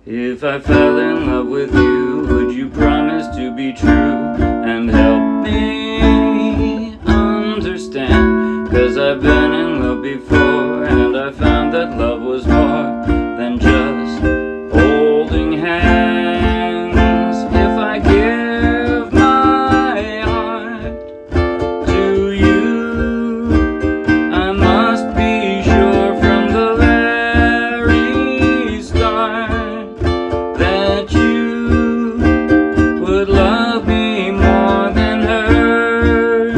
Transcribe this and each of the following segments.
If I fell in love with you, would you promise to be true and help me understand? 'Cause I've been in love before, and I found that love was more than just holding hands. If I give my heart to you, I must be sure from the very start that you would love me more than her.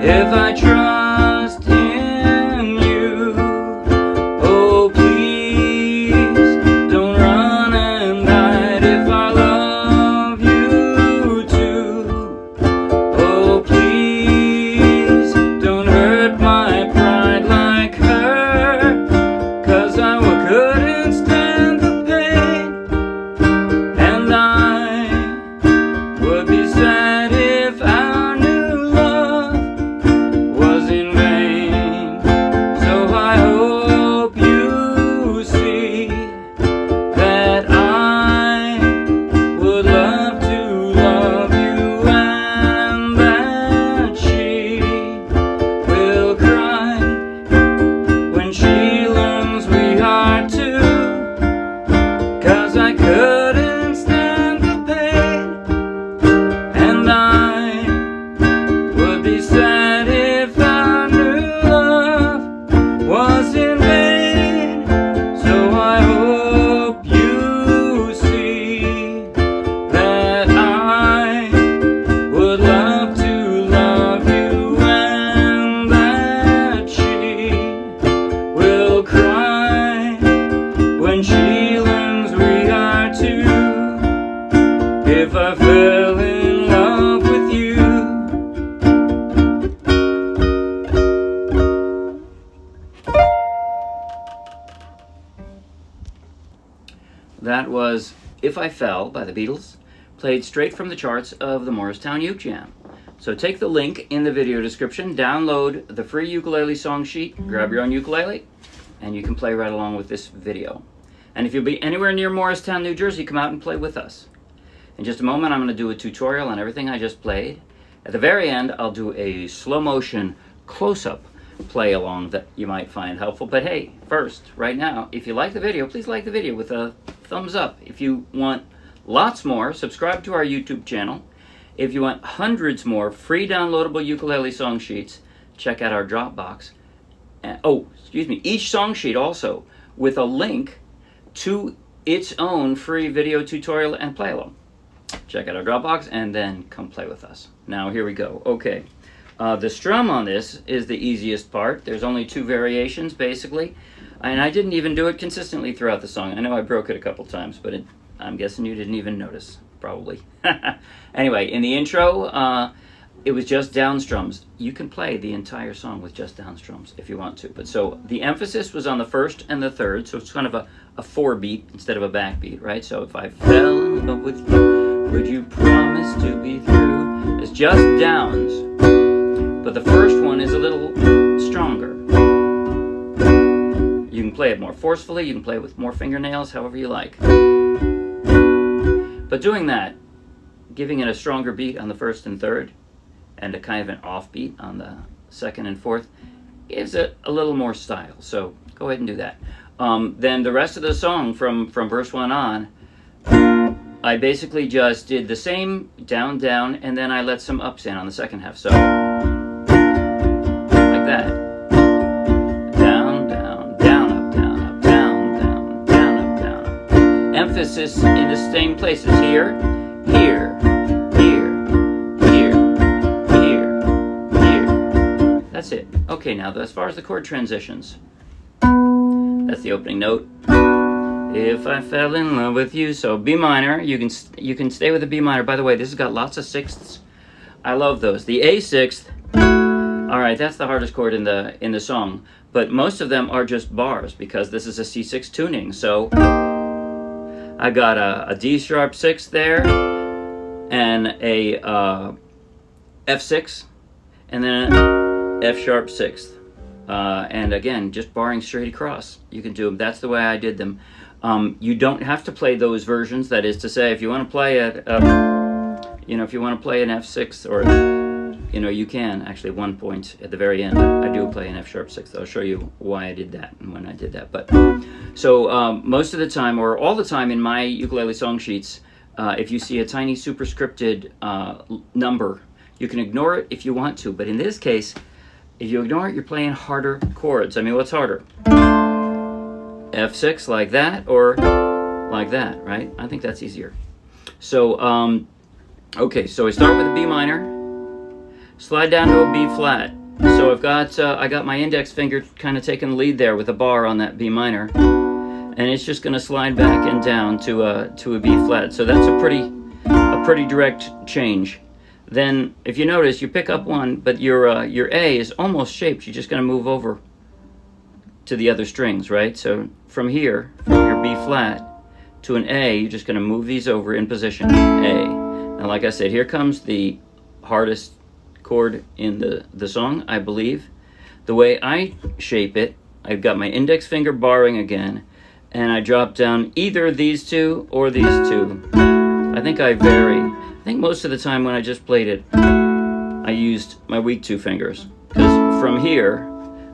If I trust in you, oh please don't run and hide. If I love you too, oh please don't hurt my pride like her. 'Cause I couldn't stand the pain, and I would be sad if our new love was in vain. So I hope you see that I would love to love you, and that she will cry when she learns we are two. 'Cause I couldn't stand the pain, and I would be sad if our new love was in vain. So I hope you see that I would love to love you, and that she will cry when she learns we are two. If I fell in love with you. That was If I Fell by the Beatles, played straight from the charts of the Morristown Uke Jam. So take the link in the video description, download the free ukulele song sheet, grab your own ukulele, and you can play right along with this video. And if you'll be anywhere near Morristown, New Jersey, come out and play with us. In just a moment, I'm going to do a tutorial on everything I just played. At the very end, I'll do a slow motion close-up play along that you might find helpful. But hey, first, right now, if you like the video, please like the video with a thumbs up. If you want lots more, subscribe to our YouTube channel. If you want hundreds more free downloadable ukulele song sheets, check out our Dropbox. And, each song sheet also with a link to its own free video tutorial and play along. Check out our Dropbox and then come play with us. Now here we go. Okay, the strum on this is the easiest part. There's only 2 variations basically, and I didn't even do it consistently throughout the song. I know I broke it a couple times, but I'm guessing you didn't even notice, probably. Anyway, in the intro, it was just down strums. You can play the entire song with just down strums if you want to. But so the emphasis was on the first and the third, so it's kind of a 4-beat instead of a backbeat, right? So if I fell in love with you, would you promise to be through? It's just downs, but the first one is a little stronger. You can play it more forcefully, you can play it with more fingernails, however you like. But doing that, giving it a stronger beat on the first and third, and a kind of an offbeat on the second and fourth, gives it a little more style. So go ahead and do that. Then the rest of the song from verse 1 on, I basically just did the same down, down, and then I let some ups in on the second half. So, like that. Down, down, down, up, down, up, down, down, down, up, down, up. Emphasis in the same places here, here, here, here, here, here. That's it. Okay, now as far as the chord transitions, that's the opening note. If I fell in love with you, so B minor, you can stay with the B minor. By the way, this has got lots of sixths. I love those. The A sixth, all right, that's the hardest chord in the song, but most of them are just bars because this is a C6 tuning. So I got a D sharp sixth there, and a F6, and then an F sharp sixth. And again, just barring straight across, you can do them. That's the way I did them. You don't have to play those versions. That is to say, if you want to play if you want to play an F6, or you can actually. One point at the very end, I do play an F sharp 6. I'll show you why I did that and when I did that. But so most of the time, or all the time, in my ukulele song sheets, if you see a tiny superscripted number, you can ignore it if you want to. But in this case, if you ignore it, you're playing harder chords. I mean, what's harder? F6 like that, or like that, right? I think that's easier. So, okay, so I start with a B minor, slide down to a B flat. So I got my index finger kind of taking the lead there with a bar on that B minor, and it's just going to slide back and down to a B flat. So that's a pretty direct change. Then, if you notice, you pick up one, but your A is almost shaped. You're just going to move over to the other strings, right? So from here, from your B flat to an A, you're just going to move these over in position A. Now, like I said, here comes the hardest chord in the song, I believe. The way I shape it, I've got my index finger barring again, and I drop down either these two or these two. I think I vary. I think most of the time when I just played it, I used my weak two fingers, because from here,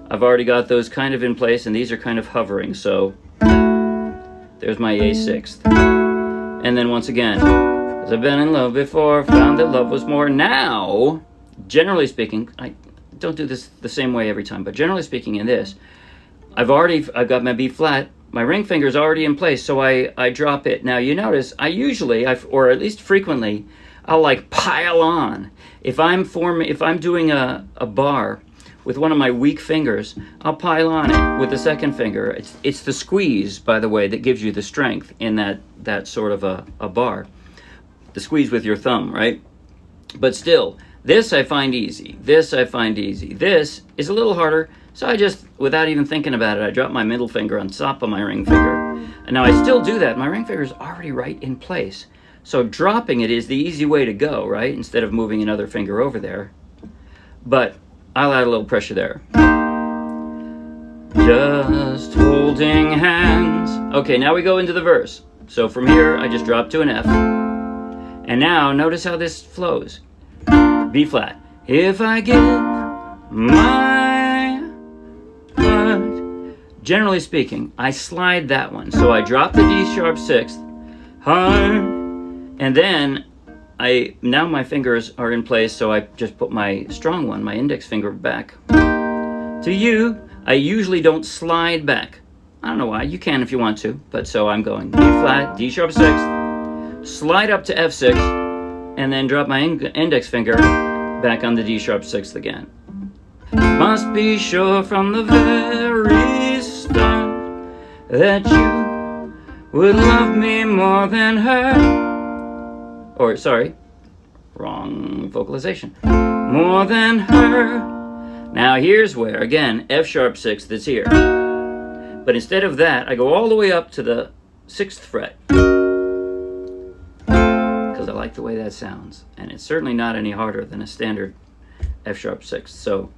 I've already got those kind of in place, and these are kind of hovering. So there's my A6th. And then once again, as I've been in love before, found that love was more. Now, generally speaking, I don't do this the same way every time, but generally speaking in this, I've got my B flat, my ring finger's already in place, so I drop it. Now you notice I usually, or at least frequently, I'll like pile on. If I'm doing a bar with one of my weak fingers, I'll pile on it with the second finger. It's the squeeze, by the way, that gives you the strength in that sort of a bar. The squeeze with your thumb, right? But still, this I find easy. This I find easy. This is a little harder, so I just, without even thinking about it, I drop my middle finger on top of my ring finger. And now I still do that. My ring finger is already right in place. So dropping it is the easy way to go, right? Instead of moving another finger over there. But I'll add a little pressure there. Just holding hands. Okay, now we go into the verse. So from here, I just drop to an F. And now, notice how this flows. B flat. If I give my heart. Generally speaking, I slide that one. So I drop the D sharp 6th, heart, and then now my fingers are in place, so I just put my strong one, my index finger, back. To you, I usually don't slide back. I don't know why. You can if you want to, but so I'm going B flat, D sharp 6th, slide up to F6, and then drop my index finger back on the D sharp 6th again. Must be sure from the very start that you would love me more than her. Or, sorry, wrong vocalization. More than her. Now here's where, again, F sharp 6th is here. But instead of that, I go all the way up to the 6th fret. Because I like the way that sounds. And it's certainly not any harder than a standard F sharp 6th. So,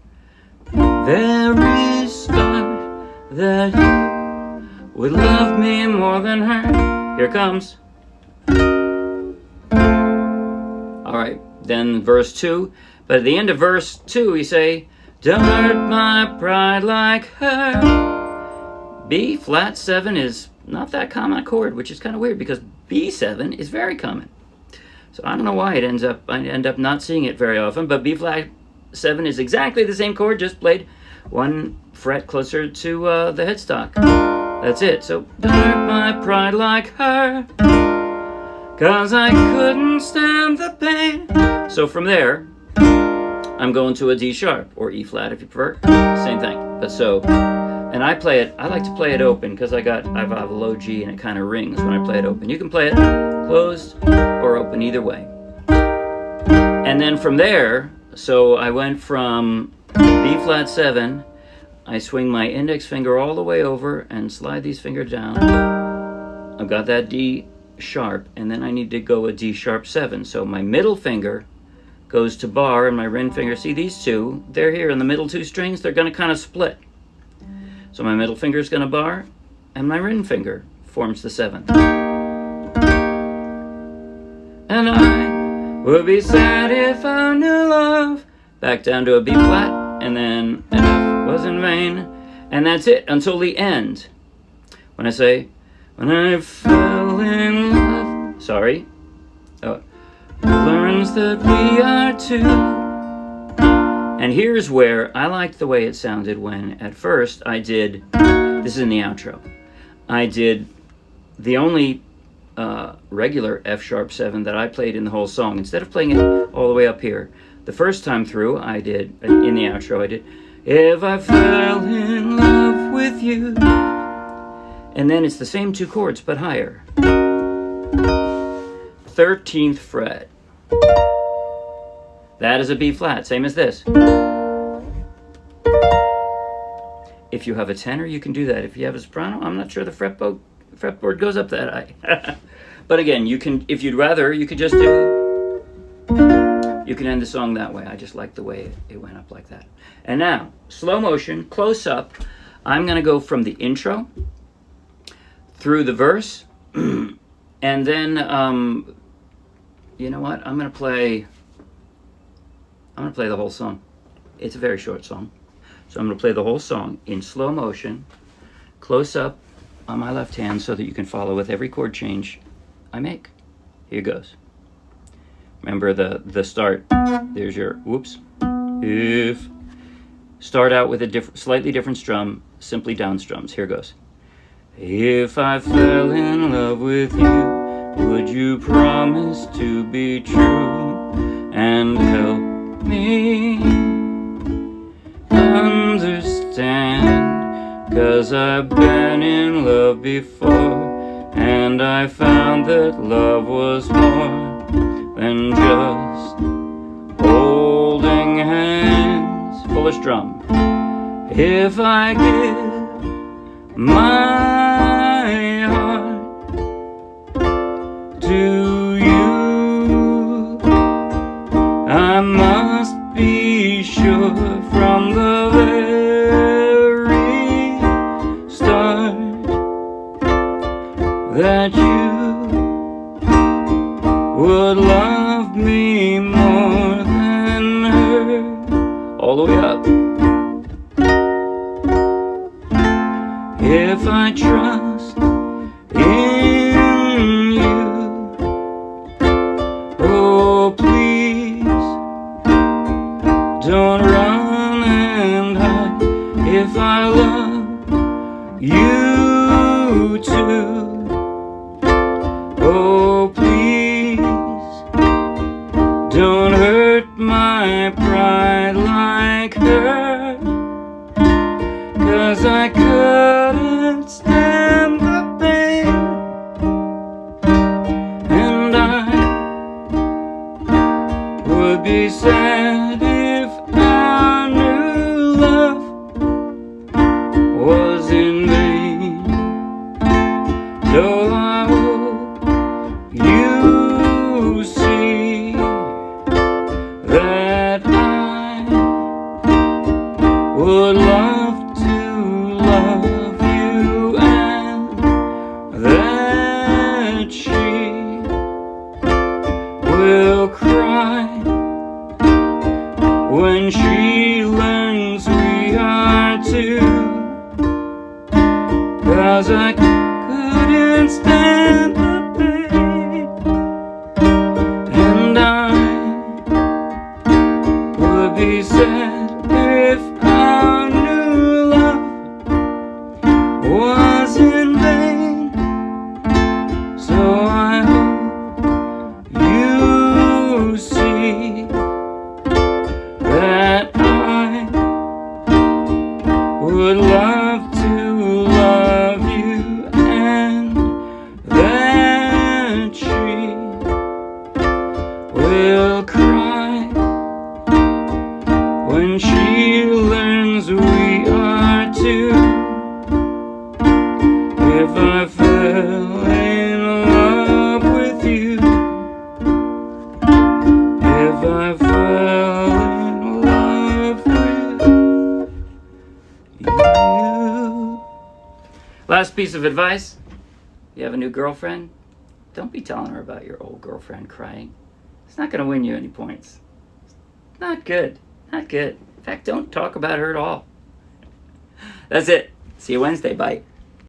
very start that you would love me more than her. Here comes. Alright, then verse 2. But at the end of verse 2, you say, don't hurt my pride like her. B flat 7 is not that common a chord, which is kind of weird because B7 is very common. So I don't know why I end up not seeing it very often, but B flat 7 is exactly the same chord, just played one fret closer to the headstock. That's it. So, don't hurt my pride like her, 'cause I couldn't stand the pain. So from there, I'm going to a D sharp, or E flat if you prefer. Same thing. But so, and I like to play it open because I have a low G and it kind of rings when I play it open. You can play it closed or open either way. And then from there, so I went from B flat 7, I swing my index finger all the way over and slide these fingers down. I've got that D sharp, and then I need to go a D sharp 7. So my middle finger goes to bar, and my ring finger, see these two, they're here in the middle two strings, they're going to kind of split. So my middle finger is going to bar, and my ring finger forms the 7th. And I would be sad if I knew love. Back down to a B flat, and then an F was in vain. And that's it until the end. When I say, when I fell in love, sorry, learns that we are two. And here's where I liked the way it sounded when at first I did, this is in the outro, I did the only regular F sharp 7 that I played in the whole song. Instead of playing it all the way up here, the first time through I did, in the outro I did, if I fell in love with you. And then it's the same 2 chords but higher. 13th fret. That is a B flat, same as this. If you have a tenor, you can do that. If you have a soprano, I'm not sure the fretboard goes up that high. But again, you can, if you'd rather, you could just do, you can end the song that way. I just like the way it went up like that. And now, slow motion, close up. I'm going to go from the intro through the verse, and then, you know what? I'm going to play the whole song. It's a very short song. So I'm going to play the whole song in slow motion, close up on my left hand so that you can follow with every chord change I make. Here goes. Remember the start. There's your whoops. If. Start out with a slightly different strum, simply down strums. Here goes. If I fell in love with you, would you promise to be true and help me understand? 'Cause I've been in love before, and I found that love was more than just holding hands. Fullest drum. If I give my heart to you, I must be sure from the very start that you would love me more than her. All the way up. If I trust in you, oh please don't run and hide. If I love you too, oh please don't hurt my pride like her. 'Cause I couldn't stand the pain, and I would be sad if our new love was in vain. So I hope you see that I would love to love you, and that she will cry when she learns we are two. 'Cause I couldn't stand the pain, and I would be sad if our new love was in vain. So I hope you see that I would love to love you, and that she will cry when she learns we are two. If I fell in love with you, if I fell last piece of advice. You have a new girlfriend? Don't be telling her about your old girlfriend crying. It's not going to win you any points. Not good. Not good. In fact, don't talk about her at all. That's it. See you Wednesday. Bye.